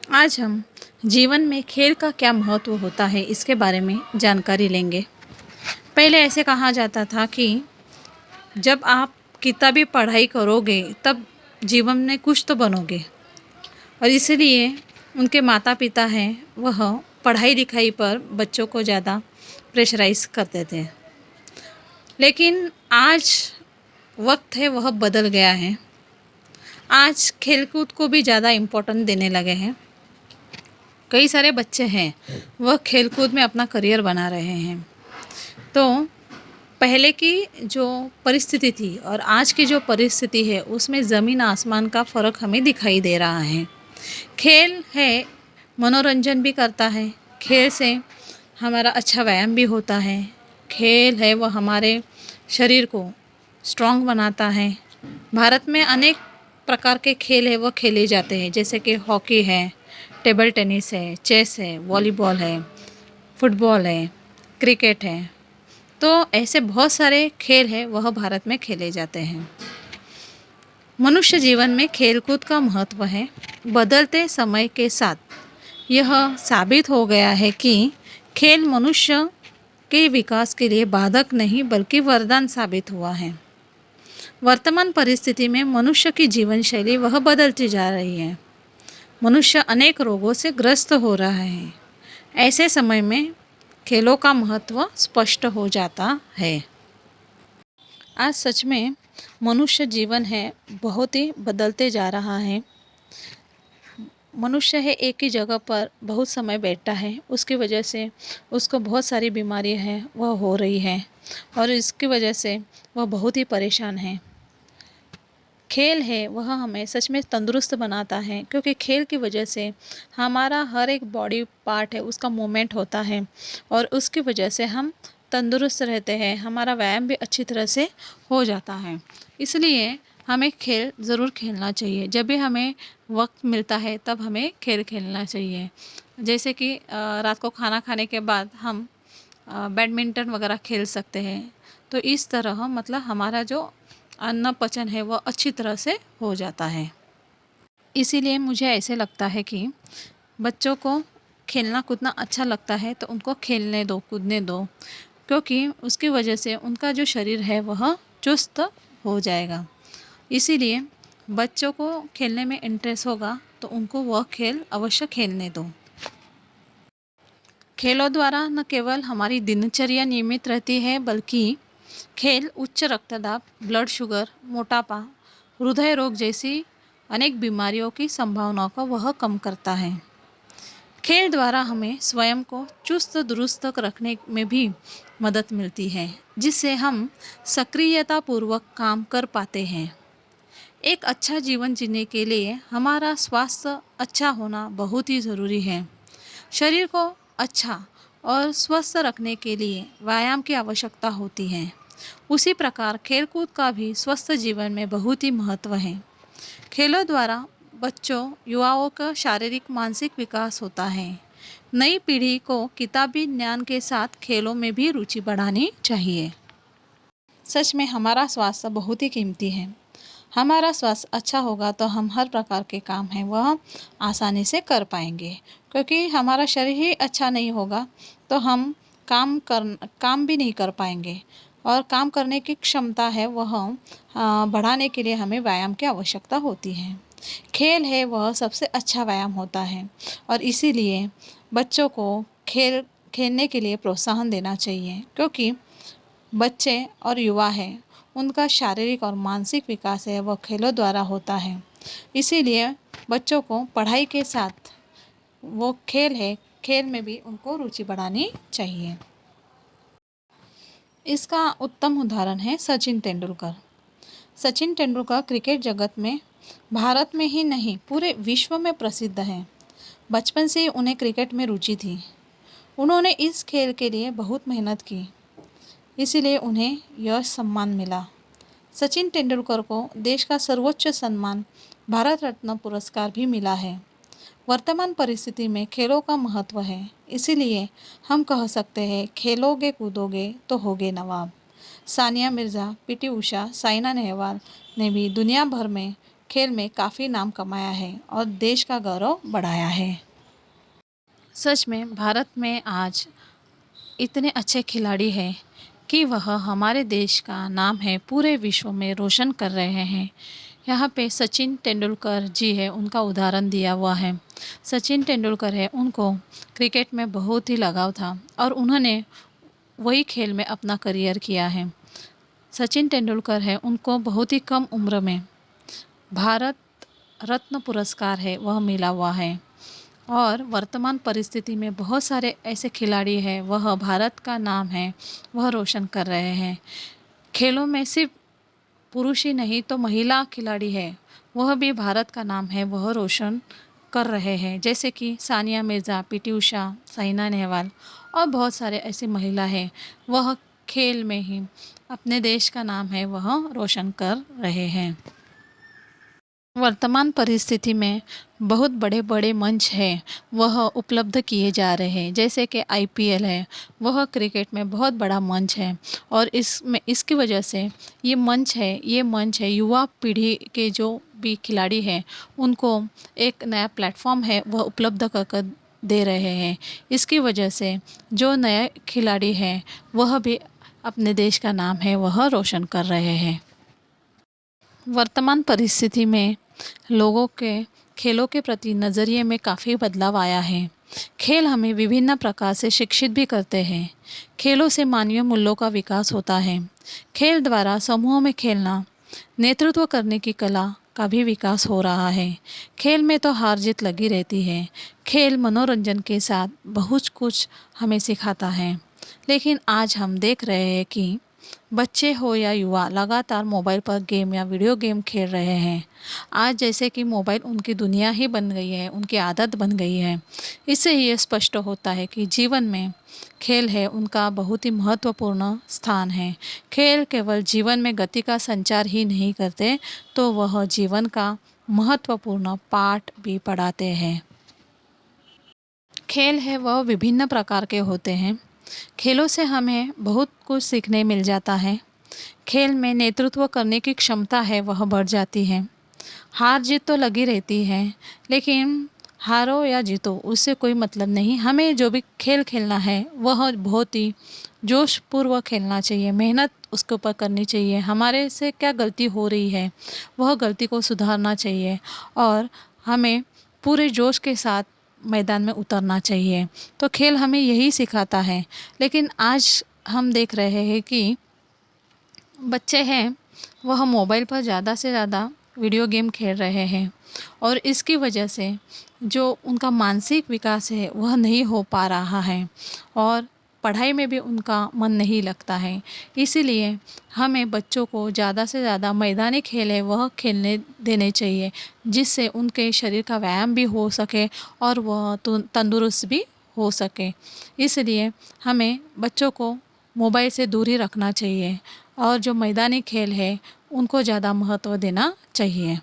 आज हम जीवन में खेल का क्या महत्व होता है इसके बारे में जानकारी लेंगे। पहले ऐसे कहा जाता था कि जब आप किताबी पढ़ाई करोगे तब जीवन में कुछ तो बनोगे, और इसलिए उनके माता पिता हैं वह पढ़ाई लिखाई पर बच्चों को ज़्यादा प्रेशराइज करते थे। लेकिन आज वक्त है वह बदल गया है। आज खेलकूद को भी ज़्यादा इम्पोर्टेंट देने लगे हैं। कई सारे बच्चे हैं वह खेलकूद में अपना करियर बना रहे हैं। तो पहले की जो परिस्थिति थी और आज की जो परिस्थिति है उसमें ज़मीन आसमान का फ़र्क हमें दिखाई दे रहा है। खेल है मनोरंजन भी करता है, खेल से हमारा अच्छा व्यायाम भी होता है। खेल है वह हमारे शरीर को स्ट्रॉन्ग बनाता है। भारत में अनेक प्रकार के खेल है वह खेले जाते हैं, जैसे कि हॉकी है, टेबल टेनिस है, चेस है, वॉलीबॉल है, फुटबॉल है, क्रिकेट है। तो ऐसे बहुत सारे खेल हैं वह भारत में खेले जाते हैं। मनुष्य जीवन में खेलकूद का महत्व है। बदलते समय के साथ यह साबित हो गया है कि खेल मनुष्य के विकास के लिए बाधक नहीं बल्कि वरदान साबित हुआ है। वर्तमान परिस्थिति में मनुष्य की जीवन शैली वह बदलती जा रही है। मनुष्य अनेक रोगों से ग्रस्त हो रहा है। ऐसे समय में खेलों का महत्व स्पष्ट हो जाता है। आज सच में मनुष्य जीवन है बहुत ही बदलते जा रहा है। मनुष्य है एक ही जगह पर बहुत समय बैठता है, उसकी वजह से उसको बहुत सारी बीमारियां हैं वह हो रही है, और इसकी वजह से वह बहुत ही परेशान है। खेल है वह हमें सच में तंदुरुस्त बनाता है, क्योंकि खेल की वजह से हमारा हर एक बॉडी पार्ट है उसका मूवमेंट होता है, और उसकी वजह से हम तंदुरुस्त रहते हैं। हमारा व्यायाम भी अच्छी तरह से हो जाता है। इसलिए हमें खेल ज़रूर खेलना चाहिए। जब भी हमें वक्त मिलता है तब हमें खेल खेलना चाहिए। जैसे कि रात को खाना खाने के बाद हम बैडमिंटन वगैरह खेल सकते हैं। तो इस तरह मतलब हमारा जो अन्न पचन है वह अच्छी तरह से हो जाता है। इसीलिए मुझे ऐसे लगता है कि बच्चों को खेलना कूदना अच्छा लगता है तो उनको खेलने दो, कूदने दो, क्योंकि उसकी वजह से उनका जो शरीर है वह चुस्त हो जाएगा। इसीलिए बच्चों को खेलने में इंटरेस्ट होगा तो उनको वह खेल अवश्य खेलने दो। खेलों द्वारा न केवल हमारी दिनचर्या नियमित रहती है, बल्कि खेल उच्च रक्तदाब, ब्लड शुगर, मोटापा, हृदय रोग जैसी अनेक बीमारियों की संभावनाओं को वह कम करता है। खेल द्वारा हमें स्वयं को चुस्त दुरुस्त रखने में भी मदद मिलती है, जिससे हम सक्रियतापूर्वक काम कर पाते हैं। एक अच्छा जीवन जीने के लिए हमारा स्वास्थ्य अच्छा होना बहुत ही ज़रूरी है। शरीर को अच्छा और स्वस्थ रखने के लिए व्यायाम की आवश्यकता होती है। उसी प्रकार खेलकूद का भी स्वस्थ जीवन में बहुत ही महत्व है। खेलों द्वारा बच्चों युवाओं का शारीरिक मानसिक विकास होता है। नई पीढ़ी को किताबी ज्ञान के साथ खेलों में भी रुचि बढ़ानी चाहिए। सच में हमारा स्वास्थ्य बहुत ही कीमती है। हमारा स्वास्थ्य अच्छा होगा तो हम हर प्रकार के काम हैं वह आसानी से कर पाएंगे, क्योंकि हमारा शरीर ही अच्छा नहीं होगा तो हम काम भी नहीं कर पाएंगे, और काम करने की क्षमता है वह बढ़ाने के लिए हमें व्यायाम की आवश्यकता होती है। खेल है वह सबसे अच्छा व्यायाम होता है, और इसीलिए बच्चों को खेलने के लिए प्रोत्साहन देना चाहिए, क्योंकि बच्चे और युवा हैं उनका शारीरिक और मानसिक विकास है वह खेलों द्वारा होता है। इसीलिए बच्चों को पढ़ाई के साथ वो खेल में भी उनको रुचि बढ़ानी चाहिए। इसका उत्तम उदाहरण है सचिन तेंदुलकर। सचिन तेंदुलकर क्रिकेट जगत में भारत में ही नहीं पूरे विश्व में प्रसिद्ध हैं। बचपन से ही उन्हें क्रिकेट में रुचि थी। उन्होंने इस खेल के लिए बहुत मेहनत की, इसीलिए उन्हें यह सम्मान मिला। सचिन तेंदुलकर को देश का सर्वोच्च सम्मान भारत रत्न पुरस्कार भी मिला है। वर्तमान परिस्थिति में खेलों का महत्व है, इसीलिए हम कह सकते हैं खेलोगे कूदोगे तो होगे नवाब। सानिया मिर्ज़ा, पीटी उषा, साइना नेहवाल ने भी दुनिया भर में खेल में काफ़ी नाम कमाया है और देश का गौरव बढ़ाया है। सच में भारत में आज इतने अच्छे खिलाड़ी हैं कि वह हमारे देश का नाम है पूरे विश्व में रोशन कर रहे हैं। यहाँ पे सचिन तेंदुलकर जी है, उनका उदाहरण दिया हुआ है। सचिन तेंदुलकर है, उनको क्रिकेट में बहुत ही लगाव था और उन्होंने वही खेल में अपना करियर किया है। सचिन तेंदुलकर है, उनको बहुत ही कम उम्र में भारत रत्न पुरस्कार है वह मिला हुआ है। और वर्तमान परिस्थिति में बहुत सारे ऐसे खिलाड़ी हैं, वह भारत का नाम है वह रोशन कर रहे हैं। खेलों में सिर्फ पुरुष ही नहीं तो महिला खिलाड़ी है, वह भी भारत का नाम है वह रोशन कर रहे हैं। जैसे कि सानिया मिर्ज़ा, पीटी उषा, साइना नेहवाल और बहुत सारे ऐसी महिला हैं, वह खेल में ही अपने देश का नाम है वह रोशन कर रहे हैं। वर्तमान परिस्थिति में बहुत बड़े बड़े मंच हैं वह उपलब्ध किए जा रहे हैं। जैसे कि आईपीएल है, वह क्रिकेट में बहुत बड़ा मंच है और इसमें इसकी वजह से ये मंच है युवा पीढ़ी के जो भी खिलाड़ी हैं उनको एक नया प्लेटफॉर्म है वह उपलब्ध कर दे रहे हैं। इसकी वजह से जो नए खिलाड़ी हैं वह भी अपने देश का नाम है वह रोशन कर रहे हैं। वर्तमान परिस्थिति में लोगों के खेलों के प्रति नज़रिए में काफ़ी बदलाव आया है। खेल हमें विभिन्न प्रकार से शिक्षित भी करते हैं। खेलों से मानवीय मूल्यों का विकास होता है। खेल द्वारा समूहों में खेलना, नेतृत्व करने की कला का भी विकास हो रहा है। खेल में तो हार जीत लगी रहती है। खेल मनोरंजन के साथ बहुत कुछ हमें सिखाता है। लेकिन आज हम देख रहे हैं कि बच्चे हो या युवा लगातार मोबाइल पर गेम या वीडियो गेम खेल रहे हैं। आज जैसे कि मोबाइल उनकी दुनिया ही बन गई है, उनकी आदत बन गई है। इससे ये स्पष्ट होता है कि जीवन में खेल है उनका बहुत ही महत्वपूर्ण स्थान है। खेल केवल जीवन में गति का संचार ही नहीं करते तो वह जीवन का महत्वपूर्ण पाठ भी पढ़ाते हैं। खेल है वह विभिन्न प्रकार के होते हैं। खेलों से हमें बहुत कुछ सीखने मिल जाता है। खेल में नेतृत्व करने की क्षमता है वह बढ़ जाती है। हार जीत तो लगी रहती है, लेकिन हारो या जीतो उससे कोई मतलब नहीं। हमें जो भी खेल खेलना है वह बहुत ही जोशपूर्वक खेलना चाहिए, मेहनत उसके ऊपर करनी चाहिए। हमारे से क्या गलती हो रही है वह गलती को सुधारना चाहिए और हमें पूरे जोश के साथ मैदान में उतरना चाहिए। तो खेल हमें यही सिखाता है। लेकिन आज हम देख रहे हैं कि बच्चे हैं वह मोबाइल पर ज़्यादा से ज़्यादा वीडियो गेम खेल रहे हैं और इसकी वजह से जो उनका मानसिक विकास है वह नहीं हो पा रहा है और पढ़ाई में भी उनका मन नहीं लगता है। इसीलिए हमें बच्चों को ज़्यादा से ज़्यादा मैदानी खेल है वह खेलने देने चाहिए, जिससे उनके शरीर का व्यायाम भी हो सके और वह तंदुरुस्त भी हो सके। इसलिए हमें बच्चों को मोबाइल से दूर ही रखना चाहिए और जो मैदानी खेल है उनको ज़्यादा महत्व देना चाहिए।